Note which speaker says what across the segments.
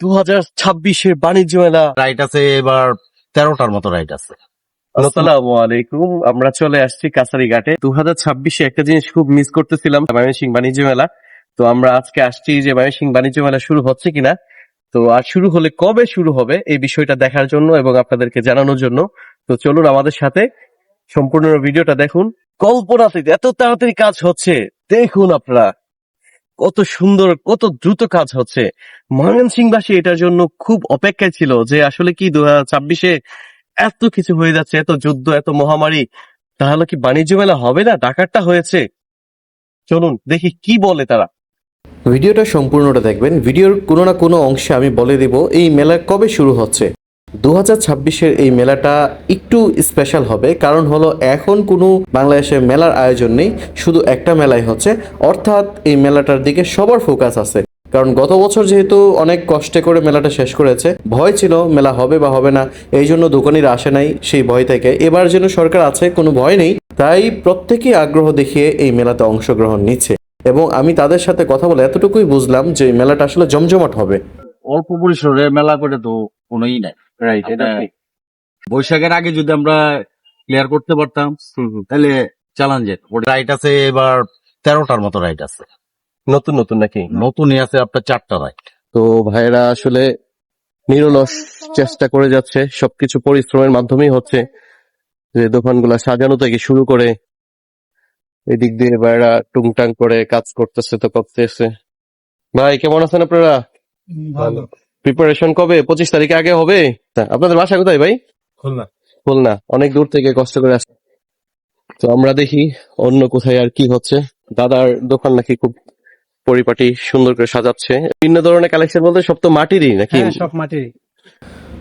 Speaker 1: 2026-এর বাণিজ্য মেলা
Speaker 2: রাইড আছে এবার 13টার মতো রাইড আছে।
Speaker 1: আসসালামু আলাইকুম। আমরা চলে আসছি কাছারিঘাটে। 2026-এ একটা জিনিস খুব মিস করতেছিলাম, ময়মনসিংহ বাণিজ্য মেলা। তো আমরা আজকে আসছি যে ময়মনসিংহ বাণিজ্য মেলা শুরু হচ্ছে কিনা, তো আর শুরু হলে কবে শুরু হবে এই বিষয়টা দেখার জন্য এবং আপনাদেরকে জানানোর জন্য। তো চলুন আমাদের সাথে সম্পূর্ণ ভিডিওটা দেখুন। কল্পনাতীত এত তাড়াতাড়ি কাজ হচ্ছে, দেখুন আপনারা কত সুন্দর, কত দ্রুত কাজ হচ্ছে। ময়মনসিংহবাসী এটার জন্য খুব অপেক্ষায় ছিল যে আসলে কি 2026-এ এত কিছু হয়ে যাচ্ছে, এত যুদ্ধ, এত মহামারী, তাহলে কি বাণিজ্য মেলা হবে না? ডাকাতটা হয়েছে। চলুন দেখি কি বলে তারা।
Speaker 3: ভিডিওটা সম্পূর্ণটা দেখবেন। ভিডিওর কোনো না কোনো অংশে আমি বলে দেব এই মেলা কবে শুরু হচ্ছে। 2026-এর এই মেলাটা একটু স্পেশাল হবে, কারণ হলো এখন কোনো বাংলাদেশে মেলার আয়োজন নেই, শুধু একটা মেলাই হচ্ছে। অর্থাৎ এই মেলাটার দিকে সবার ফোকাস আছে, কারণ গত বছর যেহেতু অনেক কষ্টে করে মেলাটা শেষ করেছে, ভয় ছিল মেলা হবে বা হবে না, এই জন্য দোকানিরা আসে নাই সেই ভয় থেকে। এবার যেন সরকার আছে, কোনো ভয় নেই, তাই প্রত্যেকেই আগ্রহ দেখিয়ে এই মেলাতে অংশগ্রহণ নিচ্ছে। এবং আমি তাদের সাথে কথা বলে এতটুকুই বুঝলাম যে এই মেলাটা আসলে জমজমাট হবে।
Speaker 2: অল্প পরিসরে মেলা করে তো কোনোই নাই।
Speaker 1: রাইট, এটা
Speaker 2: আপনার বৈশাখের আগে যদি আমরা ক্লিয়ার করতে পারতাম তাহলে চালান যেত। ওটা রাইড আছে এবার 13টার মতো রাইড আছে।
Speaker 1: নতুন নতুন নাকি?
Speaker 2: নতুনই আছে আপনার 4টা রাইড।
Speaker 1: তো ভাইরা আসলে নিরলস চেষ্টা করে যাচ্ছে, সবকিছু পরিশ্রমের মাধ্যমেই হচ্ছে। যে দোকানগুলা সাজানো থেকে শুরু করে এদিক দিয়ে ভাইরা টুংটাং করে কাজ করতেছে তো করতেছে। ভাই কেমন আছেন আপনারা?
Speaker 4: ভালো।
Speaker 1: প্রিপারেশন কবে? 25 তারিখে আগে হবে? আপনাদের বাসা কোথায় ভাই?
Speaker 4: খুলনা।
Speaker 1: খুলনা। অনেক দূর থেকে কষ্ট করে আসছে। তো আমরা দেখি অন্য কোথায় আর কি হচ্ছে। দাদার দোকান নাকি খুব পরিপাটি সুন্দর করে সাজাচ্ছে। বিভিন্ন ধরনের কালেকশন বলতে সব তো মাটিরই নাকি?
Speaker 4: হ্যাঁ, সব মাটির।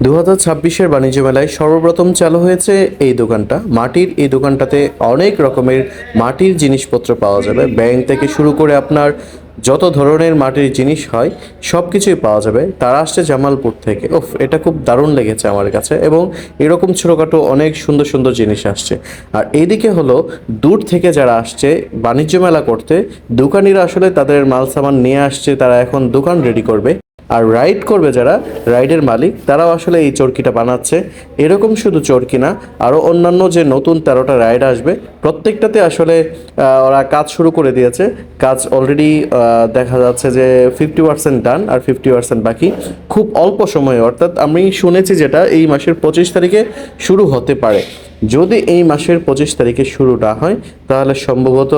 Speaker 3: 2026-এর বাণিজ্য মেলায় সর্বপ্রথম চালু হয়েছে এই দোকানটা। মাটির এই দোকানটাতে অনেক রকমের মাটির জিনিসপত্র পাওয়া যাবে। ব্যাংক থেকে শুরু করে আপনার যত ধরনের মাটির জিনিস হয় সব কিছুই পাওয়া যাবে। তারা আসছে জামালপুর থেকে। এটা খুব দারুণ লেগেছে আমার কাছে। এবং এরকম ছোটোখাটো অনেক সুন্দর সুন্দর জিনিস আসছে। আর এইদিকে হলো দূর থেকে যারা আসছে বাণিজ্য মেলা করতে, দোকানিরা আসলে তাদের মাল সামান নিয়ে আসছে, তারা এখন দোকান রেডি করবে। আর রাইড করবে যারা, রাইডের মালিক, তারাও আসলে এই চরকিটা বানাচ্ছে। এরকম শুধু চরকি না, আরও অন্যান্য যে নতুন 13টা রাইড আসবে, প্রত্যেকটাতে আসলে ওরা কাজ শুরু করে দিয়েছে। কাজ অলরেডি দেখা যাচ্ছে যে 50% ডান আর 50% বাকি। খুব অল্প সময়ে, অর্থাৎ আমি শুনেছি যেটা এই মাসের 25 তারিখে শুরু হতে পারে। যদি এই মাসের 25 তারিখে শুরু না হয় তাহলে সম্ভবত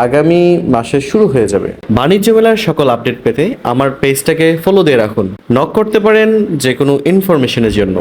Speaker 3: আগামী মাসে শুরু হয়ে যাবে। বাণিজ্য মেলার সকল আপডেট পেতে আমার পেজটাকে ফলো দিয়ে রাখুন। নক করতে পারেন যে কোনো ইনফরমেশনের জন্য।